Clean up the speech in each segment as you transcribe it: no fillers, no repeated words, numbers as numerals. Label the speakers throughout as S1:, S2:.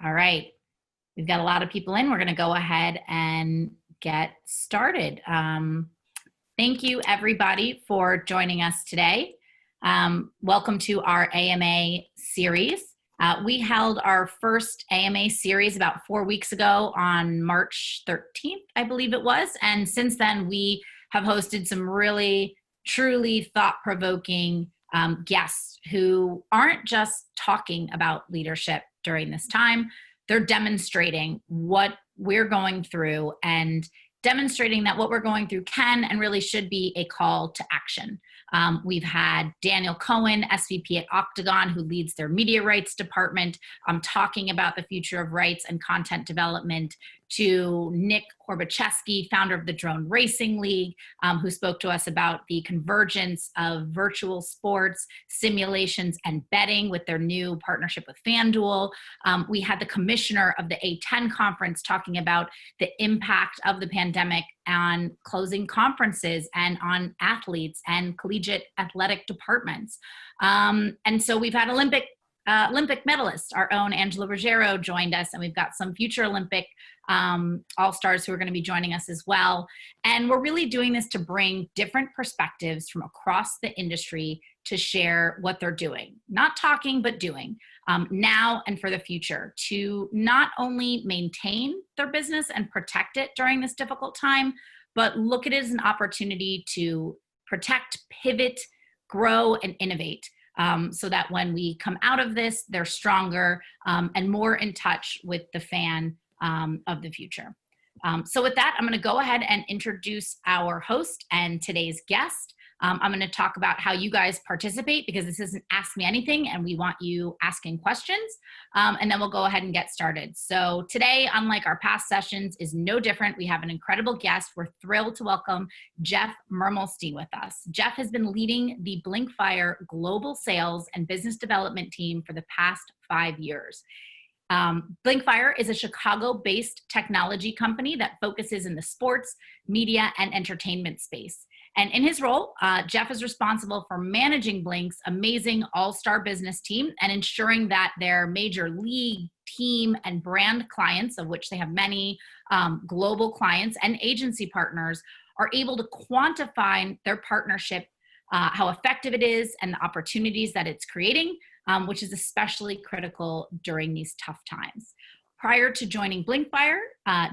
S1: All right. We've got a lot of people in. We're going to go ahead and get started. Thank you, everybody, for joining us today. Welcome to our AMA series. We held our first AMA series about 4 weeks ago on March 13th, I believe it was. And since then, we have hosted some really, truly thought-provoking guests who aren't just talking about leadership during this time. They're demonstrating what we're going through and demonstrating that what we're going through can and really should be a call to action. We've had Daniel Cohen, SVP at Octagon, who leads their media rights department, talking about the future of rights and content development, to Nick Korbacheski, founder of the Drone Racing League, who spoke to us about the convergence of virtual sports, simulations, and betting with their new partnership with FanDuel. We had the commissioner of the A10 conference talking about the impact of the pandemic on closing conferences and on athletes and collegiate athletic departments. And so we've had Olympic medalists. Our own Angela Ruggiero joined us, and we've got some future Olympic all-stars who are going to be joining us as well. And we're really doing this to bring different perspectives from across the industry to share what they're doing, not talking, but doing now and for the future, to not only maintain their business and protect it during this difficult time, but look at it as an opportunity to protect, pivot, grow, and innovate. So that when we come out of this, they're stronger and more in touch with the fan of the future. So with that, I'm going to go ahead and introduce our host and today's guest. I'm going to talk about how you guys participate, because this isn't Ask Me Anything and we want you asking questions. And then we'll go ahead and get started. So today, unlike our past sessions, is no different. We have an incredible guest. We're thrilled to welcome Jeff Mirmelstein with us. Jeff has been leading the Blinkfire global sales and business development team for the past 5 years. Blinkfire is a Chicago-based technology company that focuses in the sports, media, and entertainment space. And in his role, Jeff is responsible for managing Blink's amazing all-star business team and ensuring that their major league, team, and brand clients, of which they have many global clients and agency partners, are able to quantify their partnership, how effective it is, and the opportunities that it's creating, which is especially critical during these tough times. Prior to joining Blinkfire,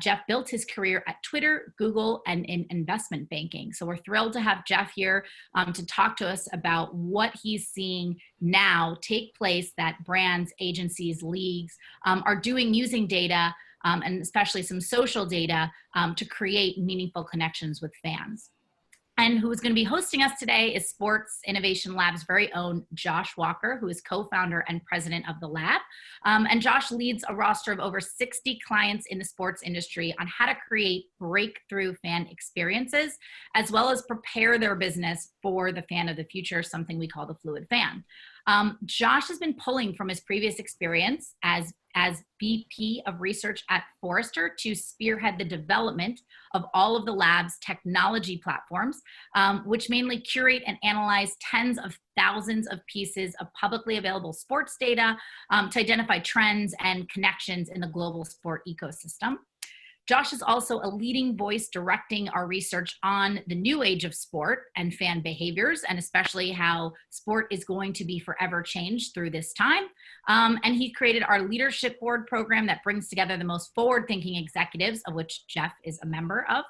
S1: Jeff built his career at Twitter, Google, and in investment banking. So we're thrilled to have Jeff here to talk to us about what he's seeing now take place that brands, agencies, leagues are doing using data, and especially some social data, to create meaningful connections with fans. And who's going to be hosting us today is Sports Innovation Lab's very own Josh Walker, who is co-founder and president of the lab. And Josh leads a roster of over 60 clients in the sports industry on how to create breakthrough fan experiences, as well as prepare their business for the fan of the future, something we call the fluid fan. Josh has been pulling from his previous experience as VP of research at Forrester to spearhead the development of all of the lab's technology platforms, which mainly curate and analyze tens of thousands of pieces of publicly available sports data to identify trends and connections in the global sport ecosystem. Josh is also a leading voice directing our research on the new age of sport and fan behaviors, and especially how sport is going to be forever changed through this time. And he created our leadership board program that brings together the most forward-thinking executives, of which Jeff is a member of,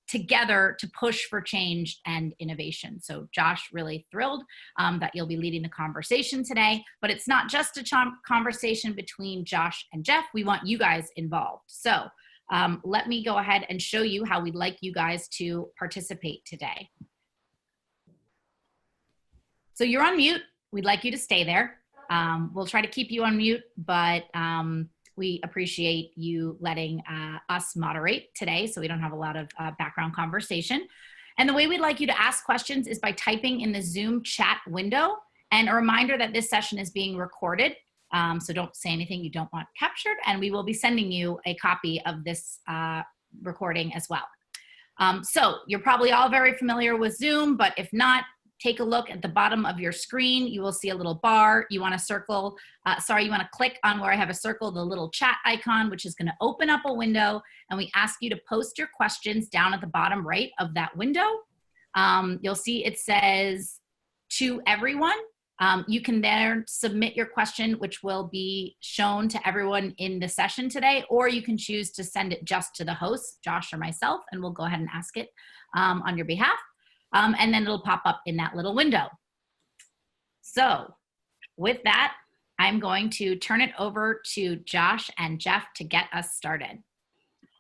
S1: together to push for change and innovation. So Josh, really thrilled that you'll be leading the conversation today, but it's not just a conversation between Josh and Jeff. We want you guys involved. So let me go ahead and show you how we'd like you guys to participate today. So you're on mute. We'd like you to stay there. We'll try to keep you on mute, but we appreciate you letting us moderate today so we don't have a lot of background conversation. And the way we'd like you to ask questions is by typing in the Zoom chat window. And a reminder that this session is being recorded. So don't say anything you don't want captured, and we will be sending you a copy of this recording as well. So you're probably all very familiar with Zoom, but if not, take a look at the bottom of your screen. You will see a little bar. You want to you want to click on where I have a circle, the little chat icon, which is going to open up a window. And we ask you to post your questions down at the bottom right of that window. You'll see it says to everyone. You can then submit your question, which will be shown to everyone in the session today, or you can choose to send it just to the host, Josh or myself, and we'll go ahead and ask it on your behalf. And then it'll pop up in that little window. So with that, I'm going to turn it over to Josh and Jeff to get us started.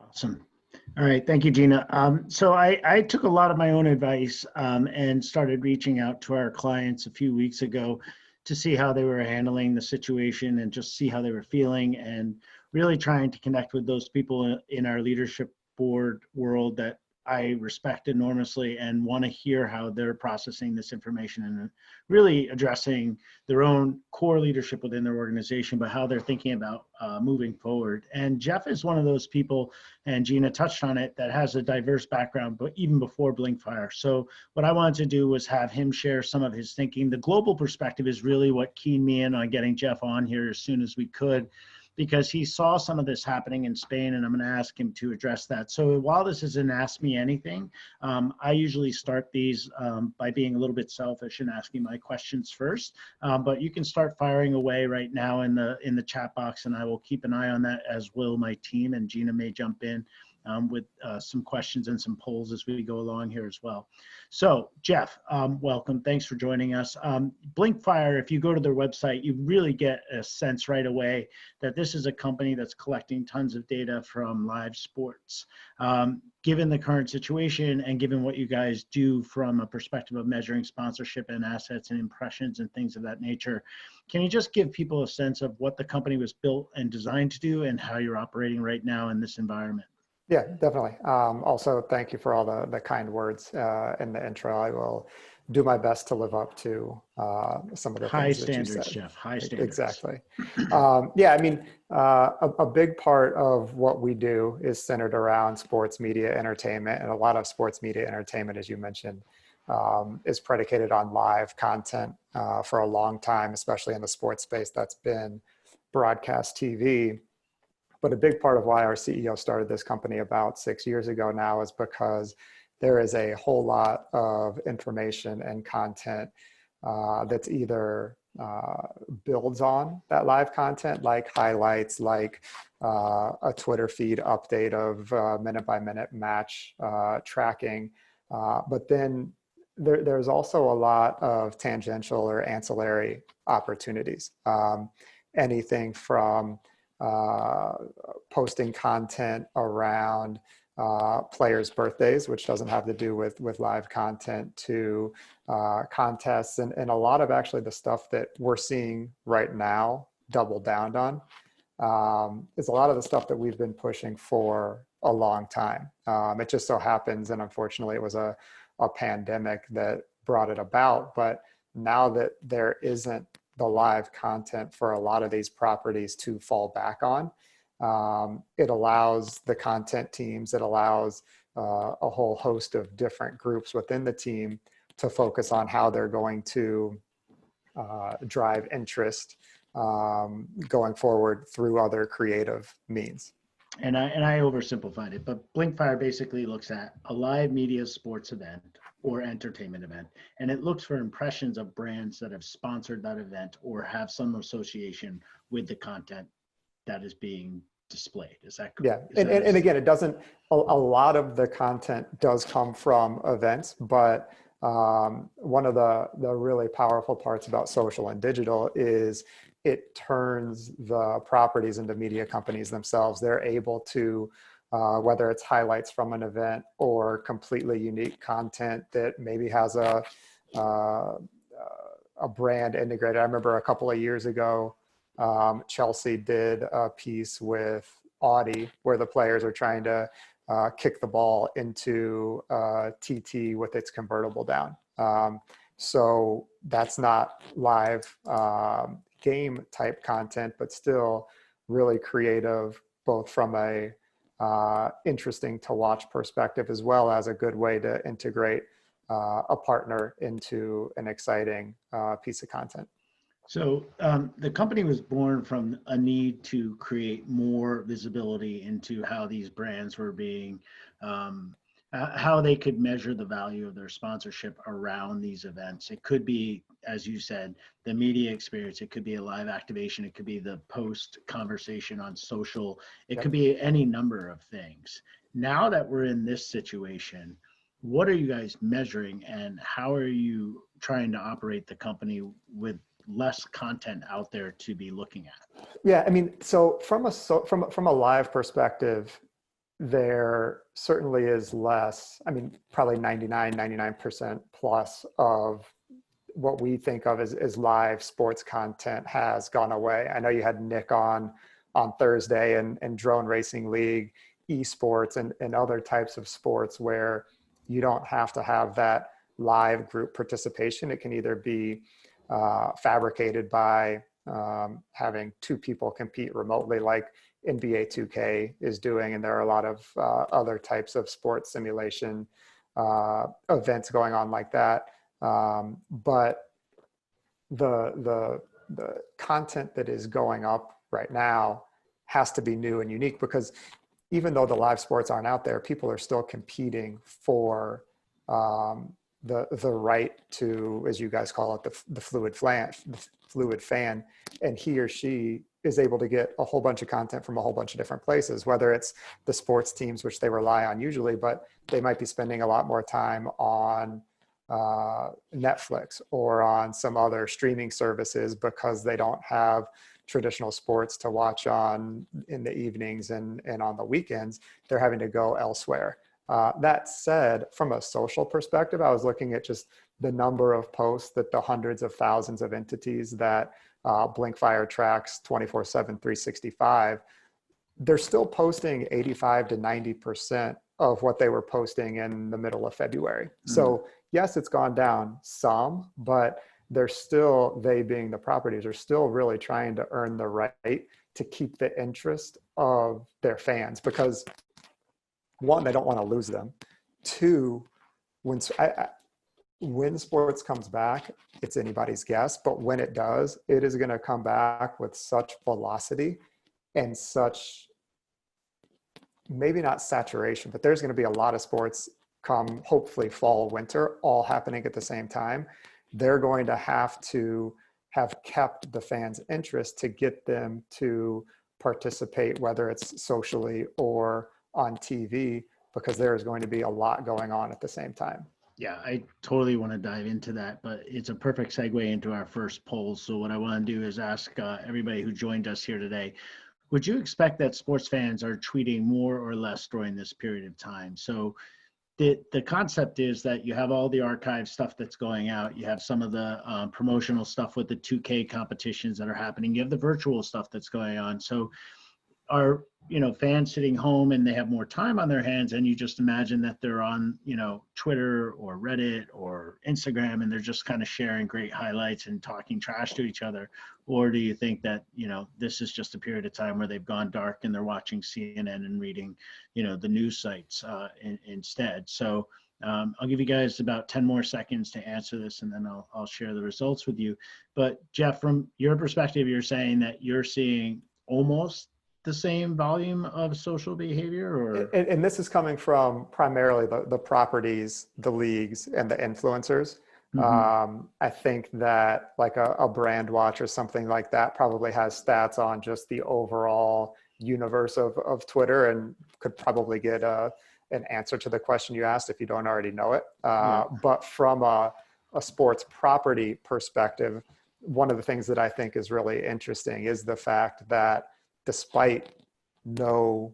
S2: Awesome. All right. Thank you, Gina. So I took a lot of my own advice and started reaching out to our clients a few weeks ago to see how they were handling the situation and just see how they were feeling, and really trying to connect with those people in our leadership board world that I respect enormously and want to hear how they're processing this information and really addressing their own core leadership within their organization, but how they're thinking about moving forward. And Jeff is one of those people, and Gina touched on it, that has a diverse background, but even before Blinkfire. So what I wanted to do was have him share some of his thinking. The global perspective is really what keyed me in on getting Jeff on here as soon as we could, because he saw some of this happening in Spain, and I'm going to ask him to address that. So while this is an Ask Me Anything, I usually start these by being a little bit selfish and asking my questions first. But you can start firing away right now in the chat box, and I will keep an eye on that, as will my team, and Gina may jump in with some questions and some polls as we go along here as well. So Jeff, welcome. Thanks for joining us. Blinkfire, if you go to their website, you really get a sense right away that this is a company that's collecting tons of data from live sports. Given the current situation and given what you guys do from a perspective of measuring sponsorship and assets and impressions and things of that nature, can you just give people a sense of what the company was built and designed to do and how you're operating right now in this environment?
S3: Yeah, definitely. Also, thank you for all the kind words in the intro. I will do my best to live up to some of the
S2: high
S3: things that you
S2: standards,
S3: said.
S2: Jeff. High standards.
S3: Exactly. Yeah, I mean, a big part of what we do is centered around sports media entertainment, and a lot of sports media entertainment, as you mentioned, is predicated on live content for a long time, especially in the sports space. That's been broadcast TV. But a big part of why our CEO started this company about 6 years ago now is because there is a whole lot of information and content that's either builds on that live content, like highlights, like a Twitter feed update of minute-by-minute match tracking. But then there's also a lot of tangential or ancillary opportunities. Anything from posting content around players' birthdays, which doesn't have to do with live content, to contests, and a lot of actually the stuff that we're seeing right now double down on is a lot of the stuff that we've been pushing for a long time. It just so happens, and unfortunately it was a pandemic that brought it about, but now that there isn't the live content for a lot of these properties to fall back on, it allows the content teams, it allows a whole host of different groups within the team to focus on how they're going to drive interest going forward through other creative means.
S2: And I oversimplified it, but Blinkfire basically looks at a live media sports event or entertainment event, and it looks for impressions of brands that have sponsored that event or have some association with the content that is being displayed. Is that correct?
S3: Yeah, and again, it doesn't, a lot of the content does come from events, but one of the really powerful parts about social and digital is it turns the properties into media companies themselves. They're able to, whether it's highlights from an event or completely unique content that maybe has a brand integrated. I remember a couple of years ago, Chelsea did a piece with Audi where the players are trying to kick the ball into TT with its convertible down. So that's not live game type content, but still really creative, both from a interesting to watch perspective, as well as a good way to integrate a partner into an exciting piece of content.
S2: So the company was born from a need to create more visibility into how these brands were being, how they could measure the value of their sponsorship around these events. It could be, as you said, the media experience. It could be a live activation. It could be the post conversation on social. It could be any number of things. Now that we're in this situation, what are you guys measuring, and how are you trying to operate the company with less content out there to be looking at?
S3: Yeah, I mean, so from a live perspective, there certainly is less. I mean, probably 99% plus of what we think of as live sports content has gone away. I know you had Nick on Thursday, and Drone Racing League, eSports, and other types of sports where you don't have to have that live group participation. It can either be fabricated by having two people compete remotely, like NBA 2K is doing, and there are a lot of other types of sports simulation events going on like that. But the content that is going up right now has to be new and unique, because even though the live sports aren't out there, people are still competing for the right to, as you guys call it, the fluid fan, and he or she is able to get a whole bunch of content from a whole bunch of different places, whether it's the sports teams, which they rely on usually, but they might be spending a lot more time on Netflix or on some other streaming services because they don't have traditional sports to watch on in the evenings and on the weekends. They're having to go elsewhere. That said, from a social perspective, I was looking at just the number of posts that the hundreds of thousands of entities that Blinkfire tracks 24/7, 365, they're still posting 85 to 90% of what they were posting in the middle of February. Mm-hmm. So yes, it's gone down some, but they're still, they being the properties, are still really trying to earn the right to keep the interest of their fans, because one, they don't want to lose them. Two, when sports comes back, it's anybody's guess, but when it does, it is going to come back with such velocity and such, maybe not saturation, but there's going to be a lot of sports come, hopefully fall, winter, all happening at the same time. They're going to have kept the fans' interest to get them to participate, whether it's socially or on TV, because there is going to be a lot going on at the same time.
S2: Yeah, I totally want to dive into that, but it's a perfect segue into our first poll. So what I want to do is ask everybody who joined us here today, would you expect that sports fans are tweeting more or less during this period of time? So the concept is that you have all the archive stuff that's going out. You have some of the promotional stuff with the 2K competitions that are happening. You have the virtual stuff that's going on. So are, fans sitting home and they have more time on their hands, and you just imagine that they're on, Twitter or Reddit or Instagram, and they're just kind of sharing great highlights and talking trash to each other? Or do you think that, this is just a period of time where they've gone dark and they're watching CNN and reading, the news sites instead? So I'll give you guys about 10 more seconds to answer this, and then I'll share the results with you. But Jeff, from your perspective, you're saying that you're seeing almost the same volume of social behavior, or?
S3: And this is coming from primarily the properties, the leagues, and the influencers. Mm-hmm. I think that like a Brand Watch or something like that probably has stats on just the overall universe of Twitter, and could probably get an answer to the question you asked if you don't already know it. Yeah. But from a sports property perspective, one of the things that I think is really interesting is the fact that despite no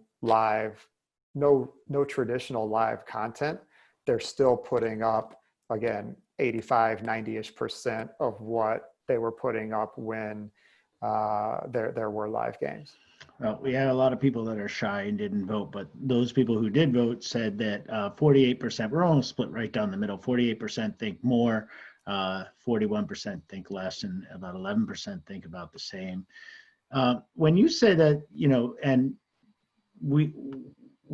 S3: traditional live content, they're still putting up, again, 85, 90-ish% of what they were putting up when there were live games.
S2: Well, we had a lot of people that are shy and didn't vote, but those people who did vote said that 48%, we're almost split right down the middle, 48% think more, 41% think less, and about 11% think about the same. When you say that, and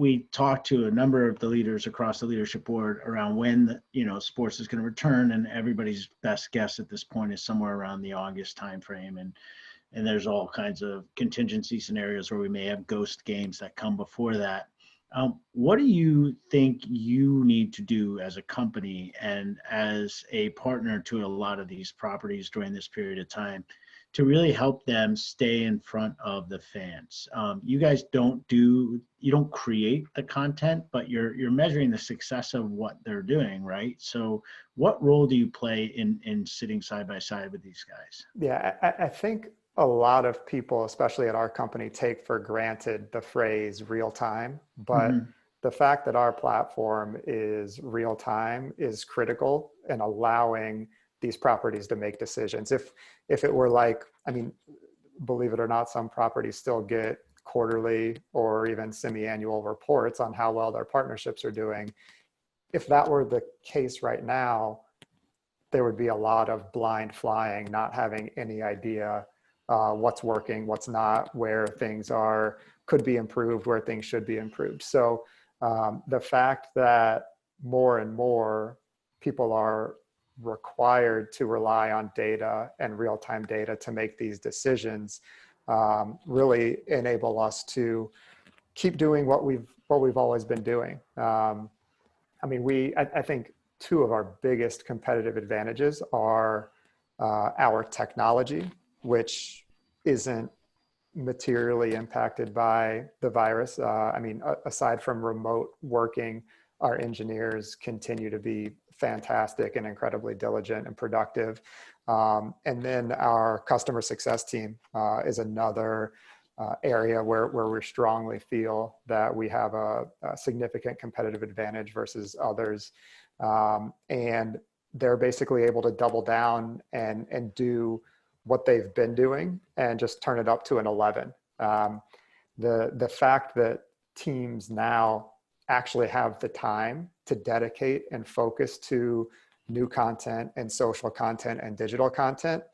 S2: we talked to a number of the leaders across the leadership board around when, sports is going to return, and everybody's best guess at this point is somewhere around the August timeframe. And there's all kinds of contingency scenarios where we may have ghost games that come before that. What do you think you need to do as a company and as a partner to a lot of these properties during this period of time to really help them stay in front of the fans? You guys you don't create the content, but you're measuring the success of what they're doing, right? So what role do you play in sitting side by side with these guys?
S3: Yeah, I think a lot of people, especially at our company, take for granted the phrase real time, but
S2: Mm-hmm.
S3: the fact that our platform is real time is critical in allowing these properties to make decisions. If it were like, I mean, believe it or not, some properties still get quarterly or even semi-annual reports on how well their partnerships are doing. If that were the case right now, there would be a lot of blind flying, not having any idea what's working, what's not, where things could be improved, where things should be improved. So the fact that more and more people are required to rely on data and real-time data to make these decisions really enable us to keep doing what we've always been doing. I think two of our biggest competitive advantages are our technology, which isn't materially impacted by the virus. Aside from remote working, our engineers continue to be fantastic and incredibly diligent and productive. And then our customer success team is another area where we strongly feel that we have a significant competitive advantage versus others. And they're basically able to double down and do what they've been doing and just turn it up to an 11. The fact that teams now actually have the time to dedicate and focus to new content and social content and digital content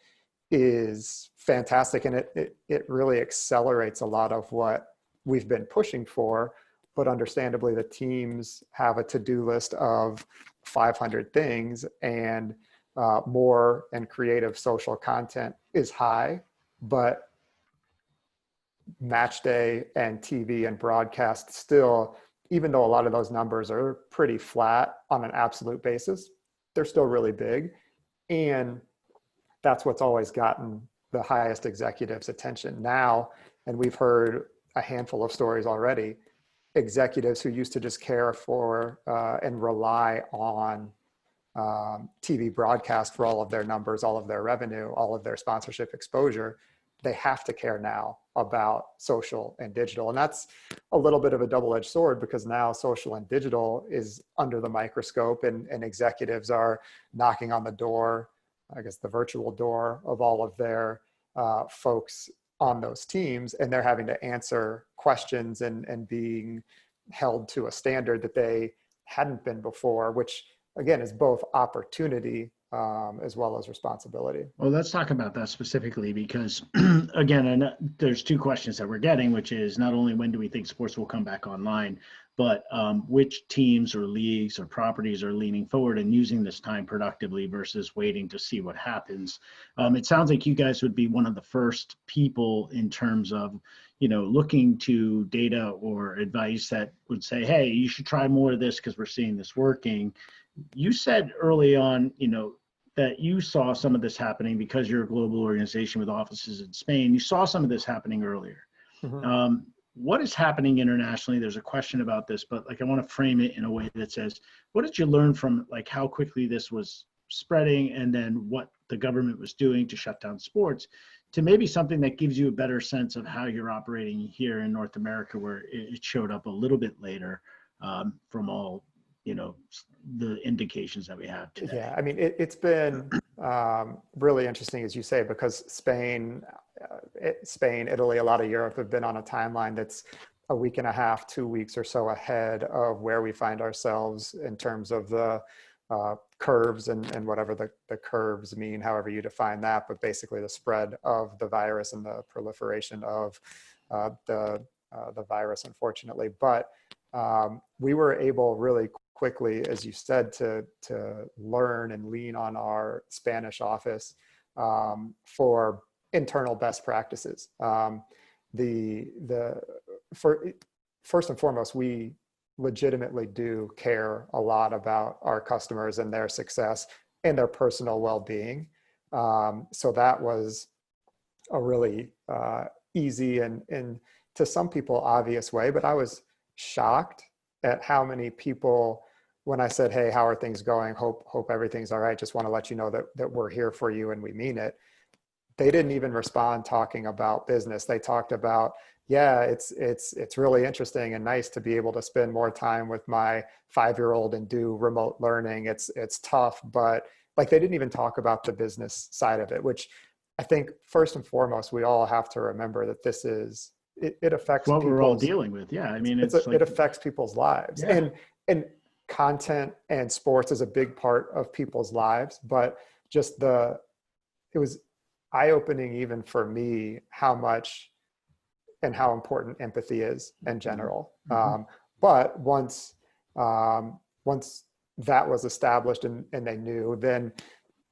S3: is fantastic. And it really accelerates a lot of what we've been pushing for, but understandably the teams have a to-do list of 500 things, and more and creative social content is high, but match day and TV and broadcast still, even though a lot of those numbers are pretty flat on an absolute basis, they're still really big. And that's what's always gotten the highest executives' attention now. And we've heard a handful of stories already, executives who used to just care for and rely on TV broadcast for all of their numbers, all of their revenue, all of their sponsorship exposure. They have to care now about social and digital. And that's a little bit of a double-edged sword, because now social and digital is under the microscope, and executives are knocking on the door, I guess the virtual door of all of their folks on those teams, and they're having to answer questions and being held to a standard that they hadn't been before, which again is both opportunity as well as responsibility.
S2: Well, let's talk about that specifically, because again, there's two questions that we're getting, which is not only when do we think sports will come back online, but which teams or leagues or properties are leaning forward and using this time productively versus waiting to see what happens. It sounds like you guys would be one of the first people in terms of, looking to data or advice that would say, hey, you should try more of this because we're seeing this working. You said early on, that you saw some of this happening because you're a global organization with offices in Spain. You saw some of this happening earlier. Mm-hmm. What is happening internationally? There's a question about this, but I want to frame it in a way that says, what did you learn from how quickly this was spreading, and then what the government was doing to shut down sports, to maybe something that gives you a better sense of how you're operating here in North America, where it showed up a little bit later from all the indications that we have today.
S3: Yeah, it's been really interesting, as you say, because Spain, Italy, a lot of Europe have been on a timeline that's a week and a half, 2 weeks or so ahead of where we find ourselves in terms of the curves and whatever the curves mean, however you define that, but basically the spread of the virus and the proliferation of the virus, unfortunately. But we were able really quickly, as you said, to learn and lean on our Spanish office for internal best practices. First and foremost, we legitimately do care a lot about our customers and their success and their personal well-being. So that was a really easy and to some people obvious way, but I was shocked at how many people, when I said, hey, how are things going? Hope everything's all right. Just want to let you know that we're here for you and we mean it. They didn't even respond talking about business. They talked about, yeah, it's really interesting and nice to be able to spend more time with my 5-year-old and do remote learning. It's tough, but like they didn't even talk about the business side of it, which I think first and foremost, we all have to remember that this is, it affects
S2: what we're all
S3: people's,
S2: dealing with. Yeah. I mean,
S3: it affects people's lives.
S2: Yeah.
S3: And content and sports is a big part of people's lives, but just it was eye-opening even for me how much and how important empathy is in general.
S2: Mm-hmm.
S3: But once that was established and they knew, then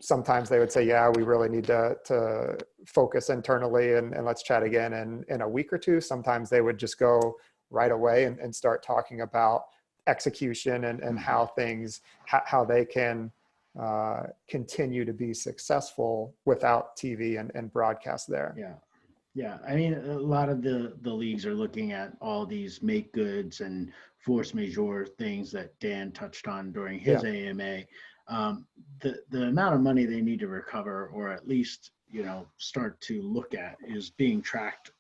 S3: sometimes they would say, yeah, we really need to focus internally and let's chat again in a week or two. Sometimes they would just go right away and start talking about execution and how things, how they can continue to be successful without TV and broadcast there.
S2: Yeah. Yeah. I mean, a lot of the leagues are looking at all these make goods and force majeure things that Dan touched on during his AMA. The amount of money they need to recover, or at least, start to look at, is being tracked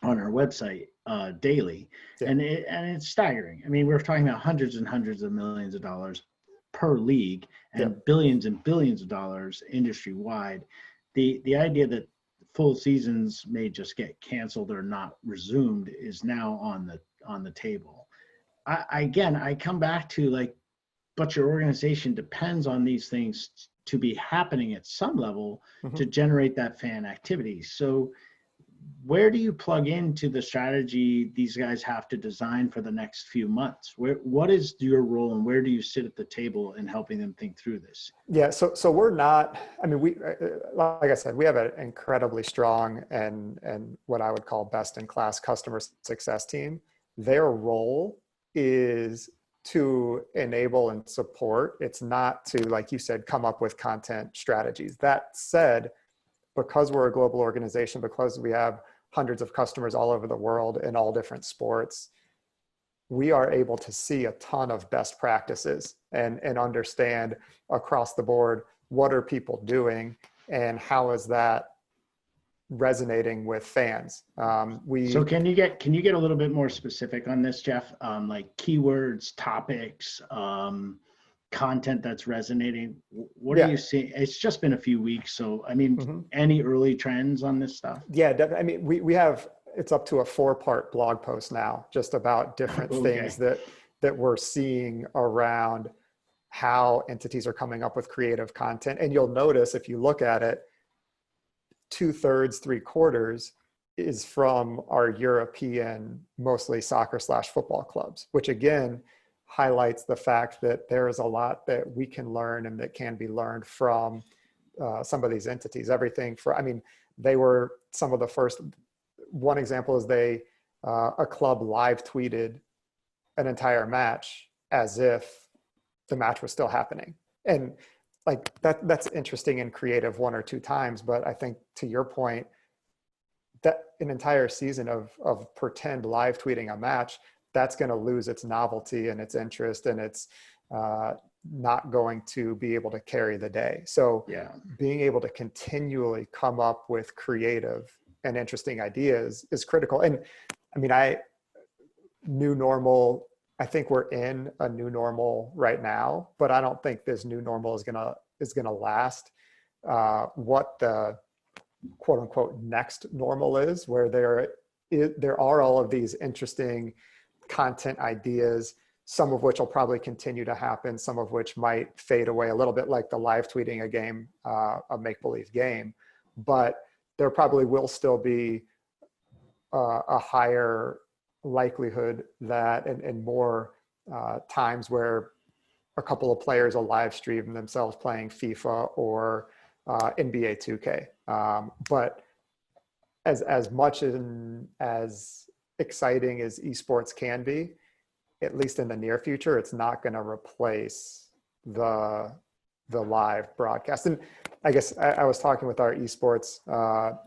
S2: on our website daily.
S3: Yeah.
S2: And it's staggering. I mean, we're talking about hundreds and hundreds of millions of dollars per league and billions and billions of dollars industry wide. The idea that full seasons may just get canceled or not resumed is now on the table. I come back to, like, but your organization depends on these things to be happening at some level to generate that fan activity. So where do you plug into the strategy these guys have to design for the next few months? What is your role, and where do you sit at the table in helping them think through this?
S3: Yeah, so we're not, I mean, we, like I said, we have an incredibly strong and what I would call best in class customer success team. Their role is to enable and support. It's not to, like you said, come up with content strategies. That said, because we're a global organization, because we have hundreds of customers all over the world in all different sports, we are able to see a ton of best practices and understand across the board, what are people doing and how is that resonating with fans.
S2: So can you get a little bit more specific on this, Jeff? Like keywords, topics, content that's resonating. What are you seeing? It's just been a few weeks, so I mean, any early trends on this stuff?
S3: Yeah, I mean, we have, it's up to a 4-part blog post now, just about different things that we're seeing around how entities are coming up with creative content. And you'll notice, if you look at it, 2/3, 3/4 is from our European, mostly soccer/football clubs, which again highlights the fact that there is a lot that we can learn and that can be learned from some of these entities. Everything for, I mean, they were some of the first. One example is a club live tweeted an entire match as if the match was still happening. And like that's interesting and creative 1 or 2 times. But I think, to your point, that an entire season of pretend live tweeting a match, that's going to lose its novelty and its interest, and it's not going to be able to carry the day. So being able to continually come up with creative and interesting ideas is critical. And I mean, new normal, I think we're in a new normal right now, but I don't think this new normal is gonna last. What the quote unquote next normal is, where there are all of these interesting content ideas, some of which will probably continue to happen, some of which might fade away a little bit, like the live tweeting a game, a make-believe game. But there probably will still be a higher likelihood that, and more times where a couple of players will live stream themselves playing FIFA or NBA 2K. But as much as exciting as esports can be, at least in the near future, it's not going to replace the live broadcast. And I guess I was talking with our esports,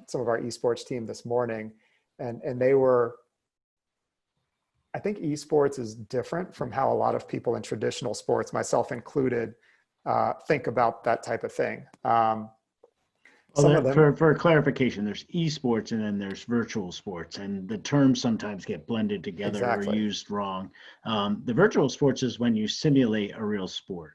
S3: some of our esports team this morning, and they were, I think esports is different from how a lot of people in traditional sports, myself included, think about that type of thing. Some of them,
S2: for clarification, there's esports and then there's virtual sports, and the terms sometimes get blended together
S3: exactly.
S2: or used wrong. The virtual sports is when you simulate a real sport.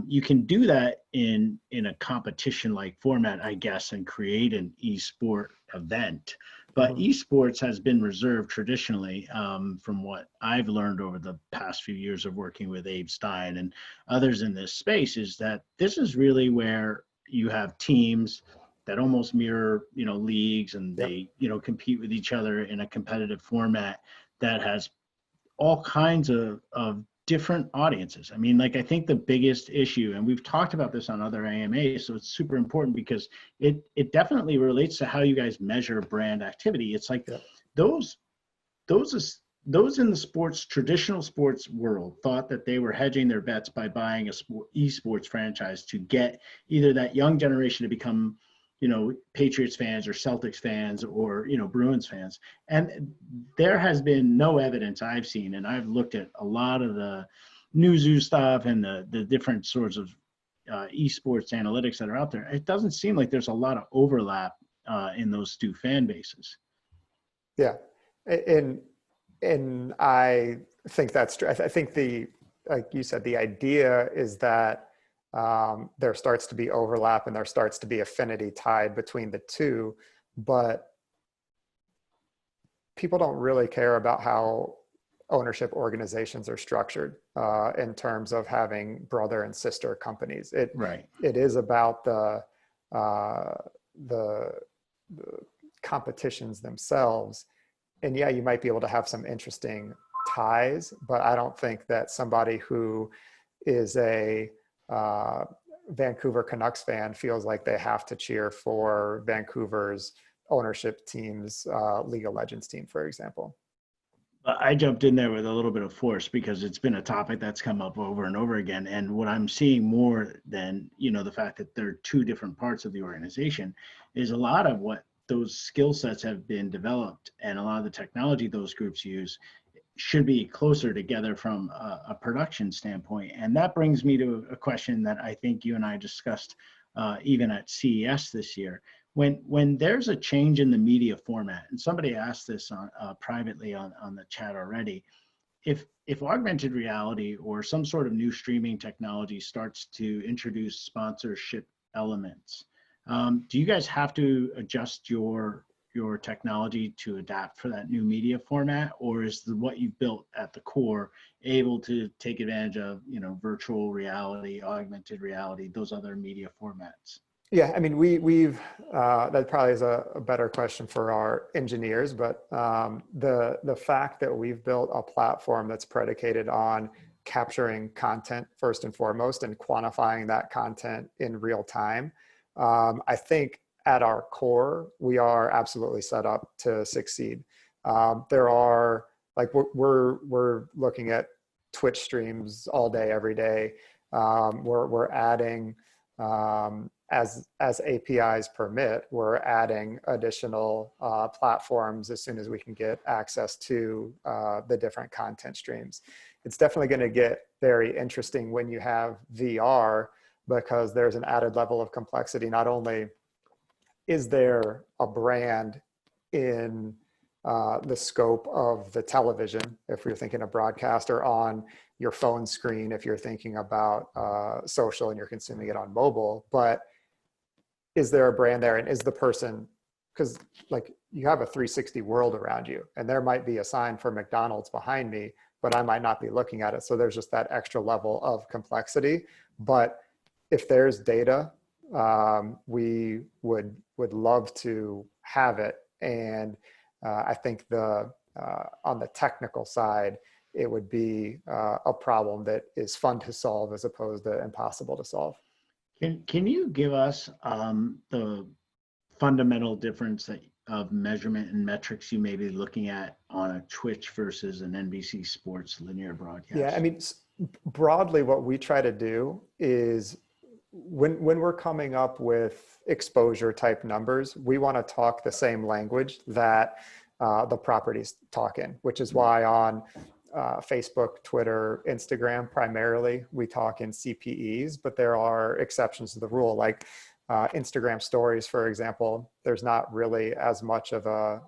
S2: You can do that in a competition-like format, I guess, and create an esport event. But esports has been reserved traditionally, from what I've learned over the past few years of working with Abe Stein and others in this space, is that this is really where you have teams that almost mirror, leagues, and they, compete with each other in a competitive format that has all kinds of different audiences. I mean, like, I think the biggest issue, and we've talked about this on other AMAs, so it's super important because it definitely relates to how you guys measure brand activity. It's like those in the traditional sports world thought that they were hedging their bets by buying a esports franchise to get either that young generation to become, Patriots fans or Celtics fans or, Bruins fans. And there has been no evidence I've seen, and I've looked at a lot of the Newzoo stuff and the different sorts of esports analytics that are out there. It doesn't seem like there's a lot of overlap in those two fan bases.
S3: Yeah. And I think that's true. I think like you said, the idea is that there starts to be overlap and there starts to be affinity tied between the two, but people don't really care about how ownership organizations are structured in terms of having brother and sister companies. It is about the competitions themselves. And yeah, you might be able to have some interesting ties, but I don't think that somebody who is a Vancouver Canucks fan feels like they have to cheer for Vancouver's ownership team's League of Legends team, for example.
S2: I jumped in there with a little bit of force because it's been a topic that's come up over and over again. And what I'm seeing more than, the fact that there are two different parts of the organization is a lot of what those skill sets have been developed and a lot of the technology those groups use should be closer together from a production standpoint. And that brings me to a question that I think you and I discussed even at CES this year. When there's a change in the media format, and somebody asked this privately on the chat already, if augmented reality or some sort of new streaming technology starts to introduce sponsorship elements, do you guys have to adjust your technology to adapt for that new media format, or is what you've built at the core able to take advantage of, virtual reality, augmented reality, those other media formats?
S3: Yeah, I mean, we've that probably is a better question for our engineers, but the fact that we've built a platform that's predicated on capturing content first and foremost and quantifying that content in real time, I think at our core, we are absolutely set up to succeed. There are, like, we're looking at Twitch streams all day, every day. We're adding, as APIs permit, we're adding additional platforms as soon as we can get access to the different content streams. It's definitely going to get very interesting when you have VR, because there's an added level of complexity. Not only is there a brand in the scope of the television, if you're thinking of broadcast, or on your phone screen, if you're thinking about social and you're consuming it on mobile, but is there a brand there? And is the person, because like you have a 360 world around you, and there might be a sign for McDonald's behind me, but I might not be looking at it. So there's just that extra level of complexity. But if there's data, we would love to have it. And I think the on the technical side, it would be a problem that is fun to solve as opposed to impossible to solve.
S2: Can you give us the fundamental difference of measurement and metrics you may be looking at on a Twitch versus an NBC Sports linear broadcast?
S3: Yeah, I mean, broadly, what we try to do is when we're coming up with exposure type numbers, we want to talk the same language that the properties talk in, which is why on Facebook, Twitter, Instagram, primarily, we talk in CPEs, but there are exceptions to the rule. Like Instagram stories, for example, there's not really as much of a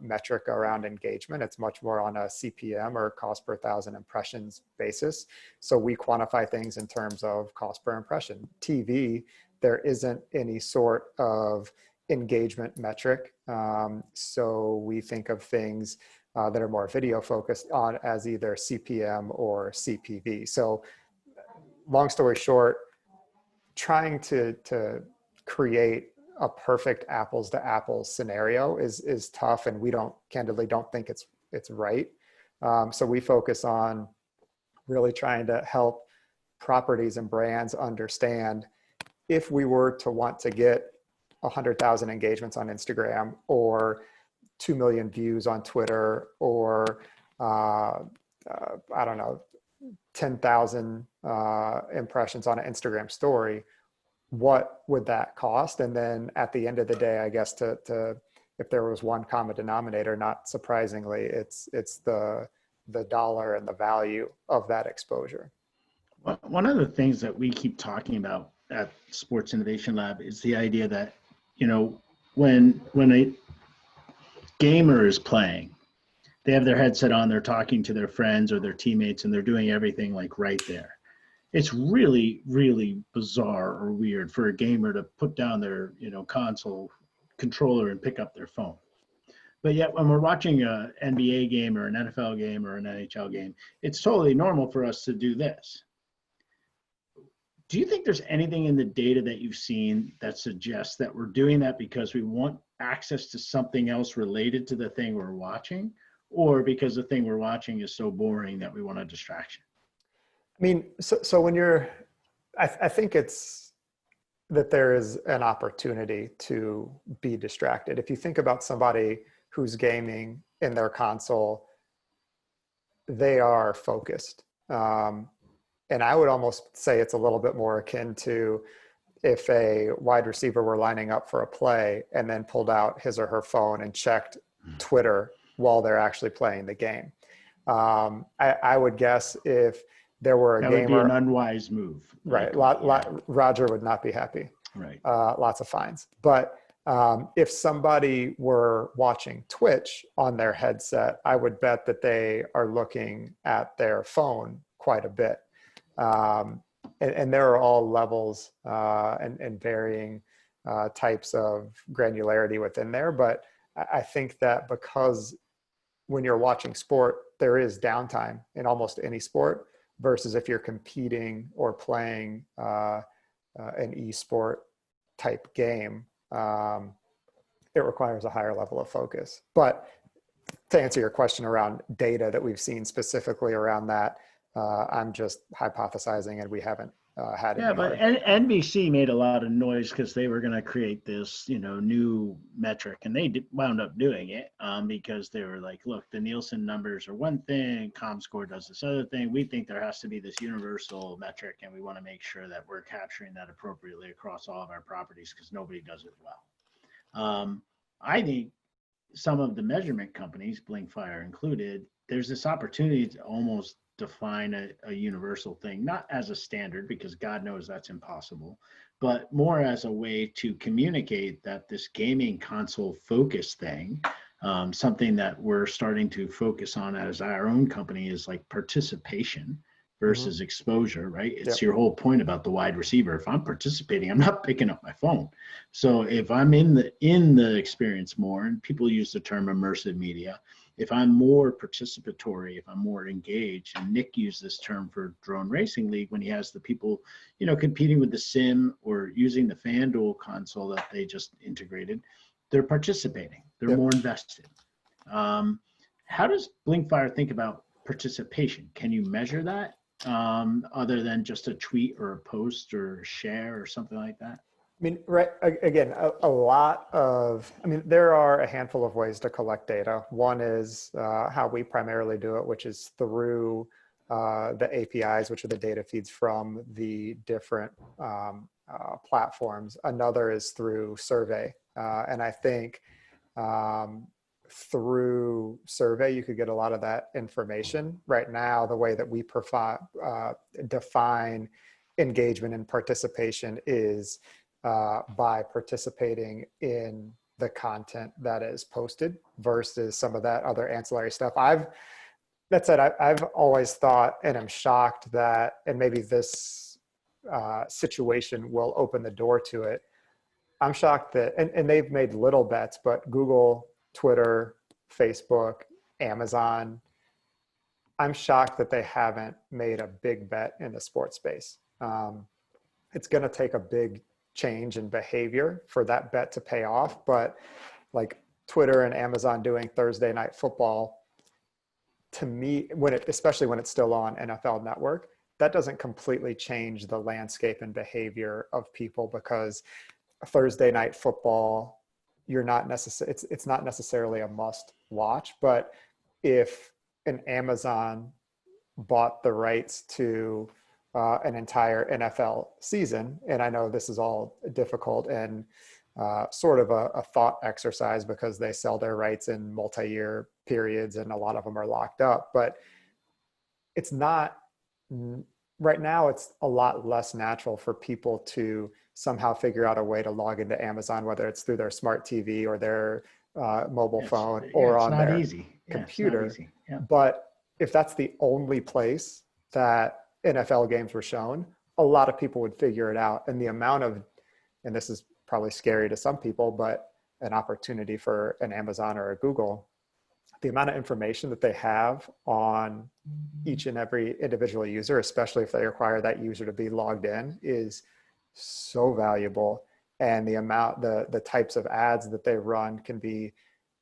S3: metric around engagement. It's much more on a CPM or cost per thousand impressions basis. So we quantify things in terms of cost per impression. TV, there isn't any sort of engagement metric. So we think of things that are more video focused on as either CPM or CPV. So long story short, trying to create a perfect apples to apples scenario is tough, and we candidly don't think it's right. So we focus on really trying to help properties and brands understand if we were to want to get 100,000 engagements on Instagram or 2 million views on Twitter or I don't know, 10,000 impressions on an Instagram story, what would that cost? And then at the end of the day, I guess if there was one common denominator, not surprisingly, it's the dollar and the value of that exposure.
S2: One of the things that we keep talking about at Sports Innovation Lab is the idea that, when a gamer is playing, they have their headset on, they're talking to their friends or their teammates, and they're doing everything like right there. It's really, really bizarre or weird for a gamer to put down their, console controller and pick up their phone. But yet when we're watching an NBA game or an NFL game or an NHL game, it's totally normal for us to do this. Do you think there's anything in the data that you've seen that suggests that we're doing that because we want access to something else related to the thing we're watching, or because the thing we're watching is so boring that we want a distraction?
S3: I mean, so when I think it's that there is an opportunity to be distracted. If you think about somebody who's gaming in their console, they are focused. And I would almost say it's a little bit more akin to if a wide receiver were lining up for a play and then pulled out his or her phone and checked Twitter while they're actually playing the game. I would guess if there were a gamer,
S2: that would be an unwise move.
S3: Right. Roger would not be happy.
S2: Right.
S3: Lots of fines. But if somebody were watching Twitch on their headset, I would bet that they are looking at their phone quite a bit. And there are all levels and varying types of granularity within there. But I think that because when you're watching sport, there is downtime in almost any sport, versus if you're competing or playing an esport type game, it requires a higher level of focus. But to answer your question around data that we've seen specifically around that, I'm just hypothesizing, and we haven't had any.
S2: Yeah, but NBC made a lot of noise because they were going to create this, new metric, and they wound up doing it because they were like, look, the Nielsen numbers are one thing, ComScore does this other thing. We think there has to be this universal metric, and we want to make sure that we're capturing that appropriately across all of our properties because nobody does it well. I think some of the measurement companies, Blinkfire included, there's this opportunity to almost define a universal thing, not as a standard, because God knows that's impossible, but more as a way to communicate that this gaming console focus thing, something that we're starting to focus on as our own company, is like participation versus exposure, right? It's your whole point about the wide receiver. If I'm participating, I'm not picking up my phone. So if I'm in the experience more, and people use the term immersive media, if I'm more participatory, if I'm more engaged, and Nick used this term for Drone Racing League when he has the people, competing with the sim or using the FanDuel console that they just integrated, they're participating, they're more invested. how does Blinkfire think about participation? Can you measure that other than just a tweet or a post or share or something like that?
S3: I mean, right, again, a lot of, I mean, there are a handful of ways to collect data. One is how we primarily do it, which is through the APIs, which are the data feeds from the different platforms. Another is through survey. And I think through survey, you could get a lot of that information. Right now, the way that we define engagement and participation is by participating in the content that is posted versus some of that other ancillary stuff. That said, I've always thought, and I'm shocked that, and maybe this situation will open the door to it. I'm shocked that, and they've made little bets, but Google, Twitter, Facebook, Amazon, I'm shocked that they haven't made a big bet in the sports space. It's going to take a big change in behavior for that bet to pay off. But like Twitter and Amazon doing Thursday Night Football, to me, especially when it's still on NFL Network, that doesn't completely change the landscape and behavior of people, because Thursday Night Football, it's not necessarily a must watch. But if an Amazon bought the rights to an entire NFL season, and I know this is all difficult and sort of a thought exercise because they sell their rights in multi-year periods and a lot of them are locked up, but it's not, right now it's a lot less natural for people to somehow figure out a way to log into Amazon, whether it's through their smart TV or their mobile phone or on their computer.
S2: Yeah.
S3: But if that's the only place that NFL games were shown, a lot of people would figure it out. And the amount of, and this is probably scary to some people, but an opportunity for an Amazon or a Google, the amount of information that they have on each and every individual user, especially if they require that user to be logged in, is so valuable. And the types of ads that they run can be,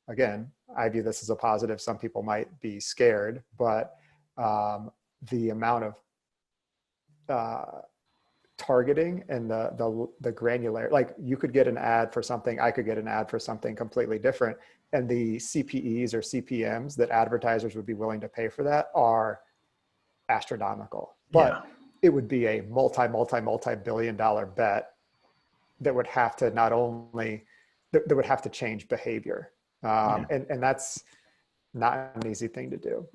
S3: again, I view this as a positive. Some people might be scared, but the amount of targeting and the granular, like you could get an ad for something, I could get an ad for something completely different, and the CPEs or CPMs that advertisers would be willing to pay for that are astronomical. But it would be a multi-billion-dollar bet that would have to that would have to change behavior, and that's not an easy thing to do.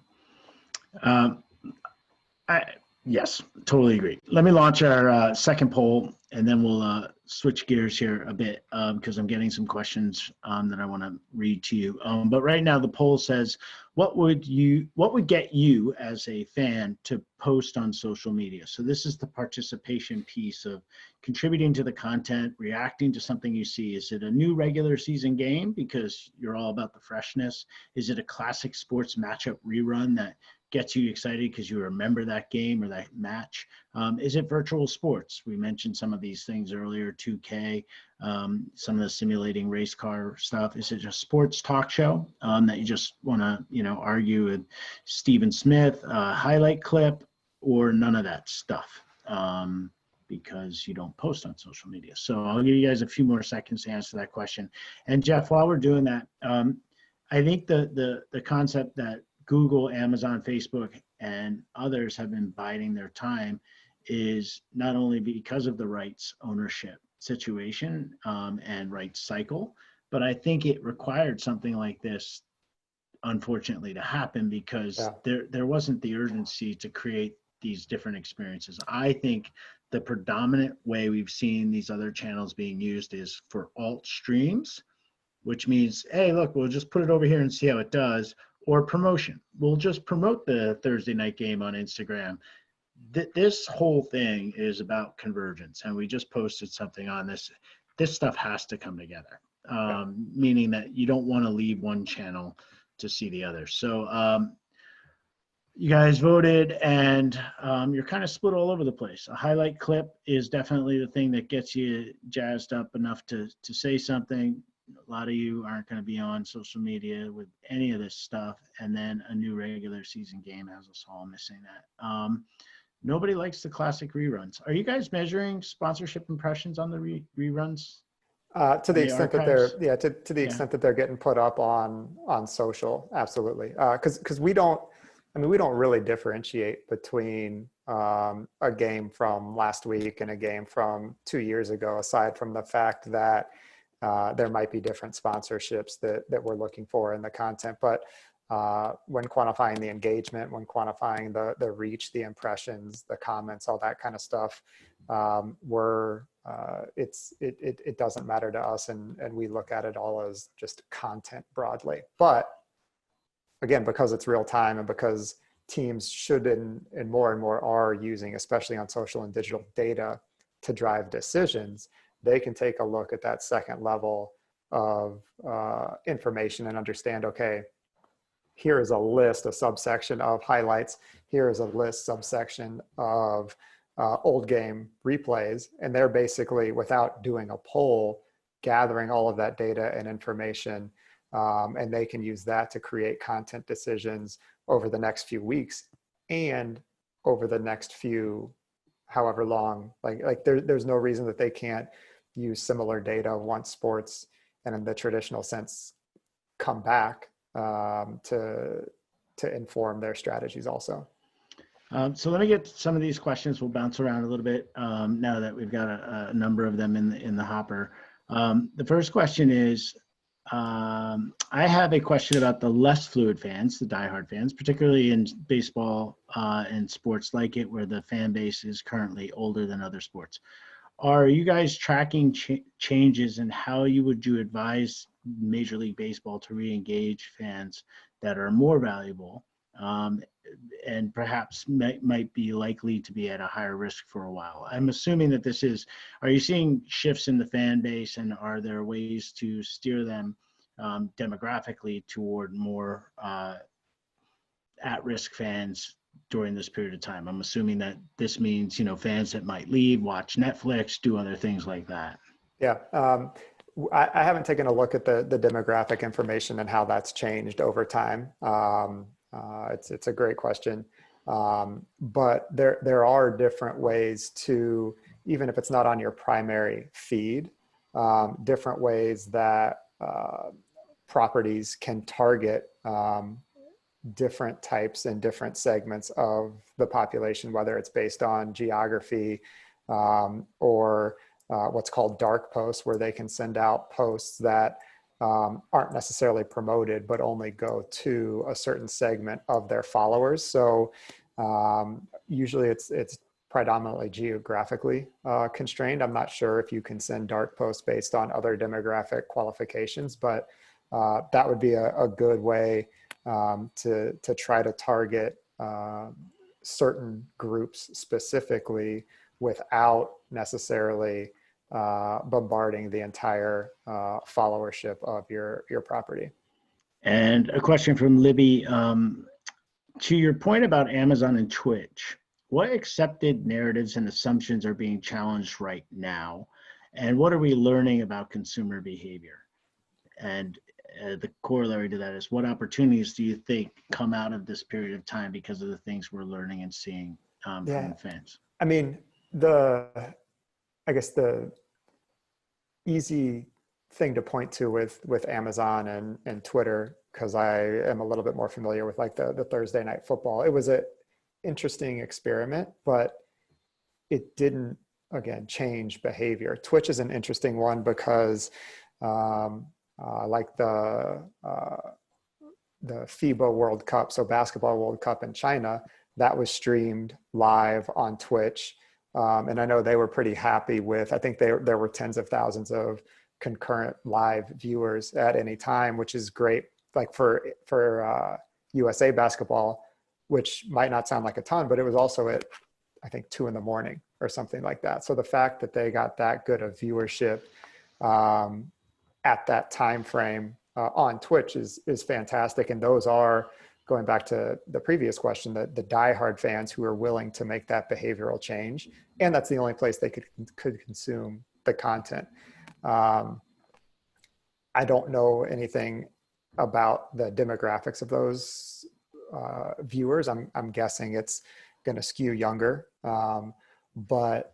S2: Yes, totally agree. Let me launch our second poll, and then we'll switch gears here a bit because I'm getting some questions that I want to read to you. But right now, the poll says, what would get you as a fan to post on social media? So this is the participation piece of contributing to the content, reacting to something you see. Is it a new regular season game because you're all about the freshness? Is it a classic sports matchup rerun that gets you excited because you remember that game or that match? Is it virtual sports? We mentioned some of these things earlier, 2K, some of the simulating race car stuff. Is it just sports talk show that you just want to, argue with Stephen Smith, highlight clip, or none of that stuff because you don't post on social media? So I'll give you guys a few more seconds to answer that question. And Jeff, while we're doing that, I think the concept that Google, Amazon, Facebook, and others have been biding their time is not only because of the rights ownership situation and rights cycle, but I think it required something like this, unfortunately, to happen because there wasn't the urgency to create these different experiences. I think the predominant way we've seen these other channels being used is for alt streams, which means, hey, look, we'll just put it over here and see how it does. Or promotion. We'll just promote the Thursday night game on Instagram. This whole thing is about convergence, and we just posted something on this. This stuff has to come together, meaning that you don't want to leave one channel to see the other. So you guys voted, and you're kind of split all over the place. A highlight clip is definitely the thing that gets you jazzed up enough to say something. a lot of you aren't going to be on social media with any of this stuff, and then a new regular season game has us all missing that. Nobody likes the classic reruns. Are you guys measuring sponsorship impressions on the reruns?
S3: To the extent that they're, to the
S2: Yeah.
S3: extent that they're getting put up on social, absolutely. Because we don't really differentiate between a game from last week and a game from 2 years ago, aside from the fact that there might be different sponsorships that we're looking for in the content. But when quantifying the engagement, when quantifying the reach, the impressions, the comments, all that kind of stuff, it doesn't matter to us, and we look at it all as just content broadly. But again, because it's real time, and because teams should and more are using, especially on social and digital, data to drive decisions, they can take a look at that second level of information and understand, okay, here is a list, a subsection of highlights. Here is a list, subsection of old game replays. And they're basically, without doing a poll, gathering all of that data and information. And they can use that to create content decisions over the next few weeks and over the next few, however long. Like there's no reason that they can't use similar data once sports, and in the traditional sense, come back to inform their strategies also.
S2: So let me get to some of these questions. We'll bounce around a little bit now that we've got a number of them in the hopper. The first question is, I have a question about the less fluid fans, the diehard fans, particularly in baseball and sports like it, where the fan base is currently older than other sports. Are you guys tracking changes in how would you advise Major League Baseball to re-engage fans that are more valuable and perhaps might be likely to be at a higher risk for a while? I'm assuming that are you seeing shifts in the fan base, and are there ways to steer them demographically toward more at-risk fans during this period of time? I'm assuming that this means, fans that might leave, watch Netflix, do other things like that.
S3: Yeah. I haven't taken a look at the demographic information and how that's changed over time. It's a great question. But there are different ways to, even if it's not on your primary feed, different ways that properties can target different types and different segments of the population, whether it's based on geography or what's called dark posts, where they can send out posts that aren't necessarily promoted, but only go to a certain segment of their followers. So usually it's predominantly geographically constrained. I'm not sure if you can send dark posts based on other demographic qualifications, but that would be a good way to try to target certain groups specifically without necessarily bombarding the entire followership of your property.
S2: And a question from Libby. To your point about Amazon and Twitch, what accepted narratives and assumptions are being challenged right now? And what are we learning about consumer behavior? And the corollary to that is, what opportunities do you think come out of this period of time because of the things we're learning and seeing from fans?
S3: I mean, I guess the easy thing to point to with Amazon and Twitter, because I am a little bit more familiar with like the Thursday night football. It was an interesting experiment, but it didn't, again, change behavior. Twitch is an interesting one because like the FIBA World Cup, so Basketball World Cup in China, that was streamed live on Twitch. And I know they were pretty happy with, I think there were tens of thousands of concurrent live viewers at any time, which is great. Like for USA basketball, which might not sound like a ton, but it was also at, I think, 2 a.m. or something like that. So the fact that they got that good of viewership at that time frame on Twitch is fantastic. And those are, going back to the previous question, the diehard fans who are willing to make that behavioral change. And that's the only place they could consume the content. I don't know anything about the demographics of those viewers. I'm guessing it's going to skew younger, but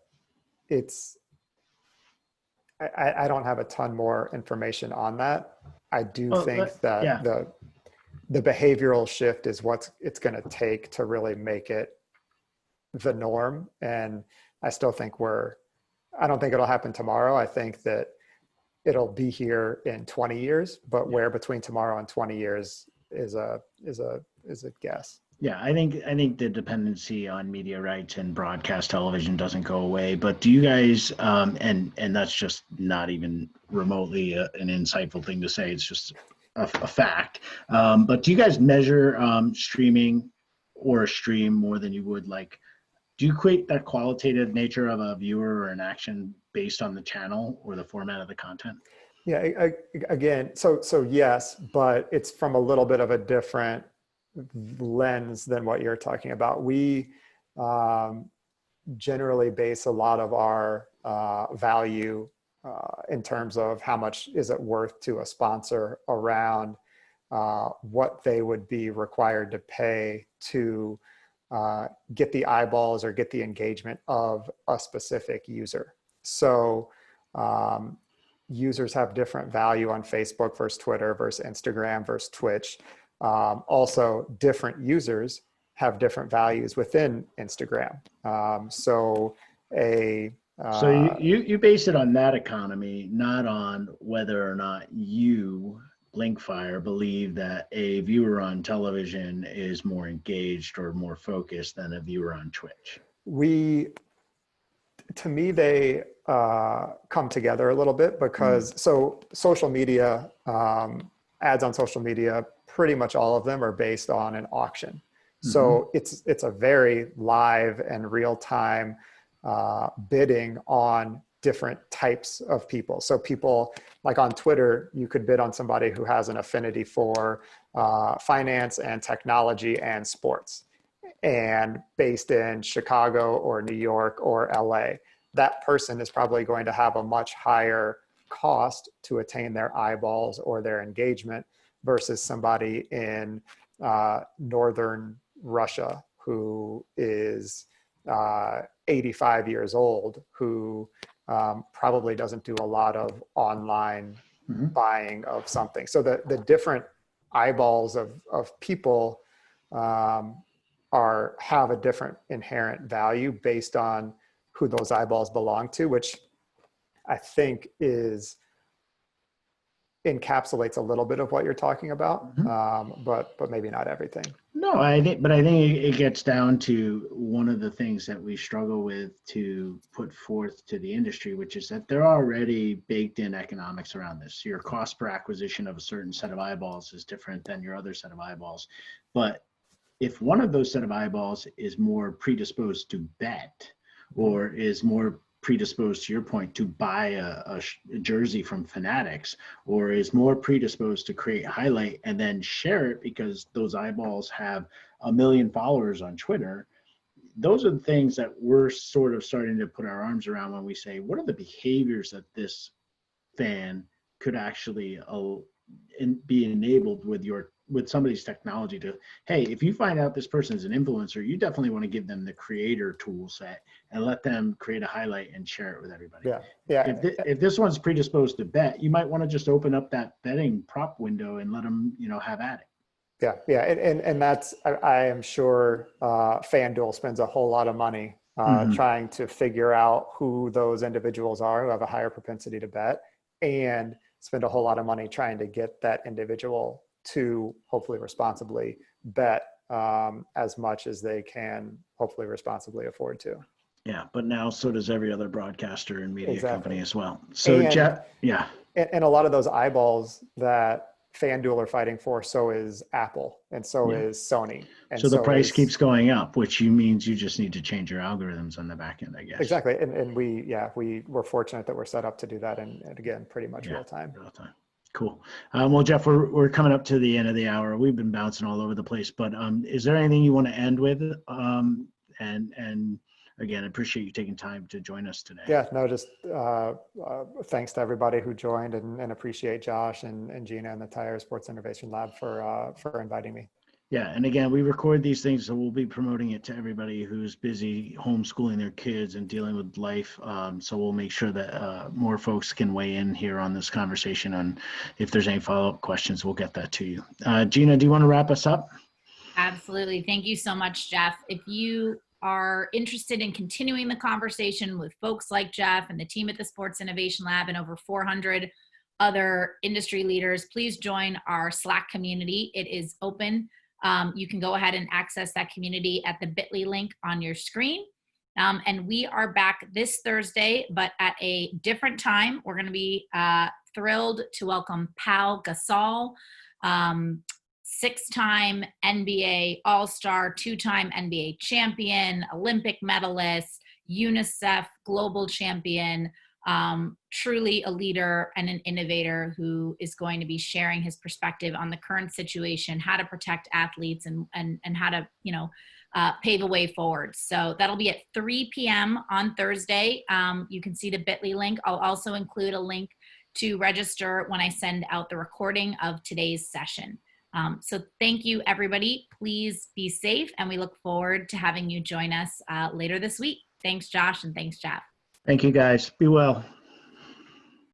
S3: I don't have a ton more information on that. I do think that
S2: yeah.
S3: the behavioral shift is what it's going to take to really make it the norm. And I still think I don't think it'll happen tomorrow. I think that it'll be here in 20 years, but where between tomorrow and 20 years is a guess.
S2: Yeah, I think the dependency on media rights and broadcast television doesn't go away. But do you guys, and that's just not even remotely an insightful thing to say. It's just a fact. But do you guys measure streaming or a stream more than you would do you equate that qualitative nature of a viewer or an action based on the channel or the format of the content?
S3: Yeah, again, so yes, but it's from a little bit of a different lens than what you're talking about. We generally base a lot of our value in terms of how much is it worth to a sponsor around what they would be required to pay to get the eyeballs or get the engagement of a specific user. So users have different value on Facebook versus Twitter versus Instagram versus Twitch. Also, different users have different values within Instagram. So
S2: you base it on that economy, not on whether or not you, Blinkfire, believe that a viewer on television is more engaged or more focused than a viewer on Twitch.
S3: To me, they come together a little bit because so social media, ads on social media, pretty much all of them are based on an auction. So it's a very live and real time bidding on different types of people. So people like on Twitter, you could bid on somebody who has an affinity for finance and technology and sports, and based in Chicago or New York or LA, that person is probably going to have a much higher cost to attain their eyeballs or their engagement versus somebody in northern Russia who is 85 years old, who probably doesn't do a lot of online buying of something. So the different eyeballs of people have a different inherent value based on who those eyeballs belong to, which I think encapsulates a little bit of what you're talking about, but maybe not everything.
S2: No, I think it gets down to one of the things that we struggle with to put forth to the industry, which is that there are already baked in economics around this. Your cost per acquisition of a certain set of eyeballs is different than your other set of eyeballs. But if one of those set of eyeballs is more predisposed to bet or is more predisposed, to your point, to buy a jersey from Fanatics, or is more predisposed to create a highlight and then share it because those eyeballs have 1 million followers on Twitter, those are the things that we're sort of starting to put our arms around when we say, what are the behaviors that this fan could actually be enabled with somebody's technology to, hey, if you find out this person is an influencer, you definitely want to give them the creator tool set and let them create a highlight and share it with everybody.
S3: Yeah.
S2: If this one's predisposed to bet, you might want to just open up that betting prop window and let them, have at it.
S3: Yeah. And that's, I am sure FanDuel spends a whole lot of money trying to figure out who those individuals are who have a higher propensity to bet, and spend a whole lot of money trying to get that individual to hopefully responsibly bet as much as they can hopefully responsibly afford to.
S2: Yeah, but now so does every other broadcaster and media company as well.
S3: So and a lot of those eyeballs that FanDuel are fighting for, so is Apple, and so is Sony. And
S2: so the price keeps going up, which means you just need to change your algorithms on the back end, I guess.
S3: Exactly. And we're fortunate that we're set up to do that. And again, pretty much real time.
S2: Cool. Well, Jeff, we're coming up to the end of the hour. We've been bouncing all over the place, but is there anything you want to end with? And again, I appreciate you taking time to join us today.
S3: Yeah, no, just thanks to everybody who joined, and appreciate Josh and Gina and the Tire Sports Innovation Lab for inviting me.
S2: Yeah, and again, we record these things, so we'll be promoting it to everybody who's busy homeschooling their kids and dealing with life. So we'll make sure that more folks can weigh in here on this conversation. And if there's any follow-up questions, we'll get that to you. Gina, do you want to wrap us up?
S1: Absolutely. Thank you so much, Jeff. If you are interested in continuing the conversation with folks like Jeff and the team at the Sports Innovation Lab and over 400 other industry leaders, please join our Slack community. It is open. You can go ahead and access that community at the bit.ly link on your screen. And we are back this Thursday, but at a different time. We're going to be thrilled to welcome Pau Gasol, 6-time NBA All-Star, 2-time NBA champion, Olympic medalist, UNICEF global champion, truly a leader and an innovator who is going to be sharing his perspective on the current situation, how to protect athletes, and how to, pave a way forward. So that'll be at 3 p.m. on Thursday. You can see the bit.ly link. I'll also include a link to register when I send out the recording of today's session. So thank you, everybody. Please be safe, and we look forward to having you join us later this week. Thanks, Josh, and thanks, Jeff.
S2: Thank you, guys. Be well.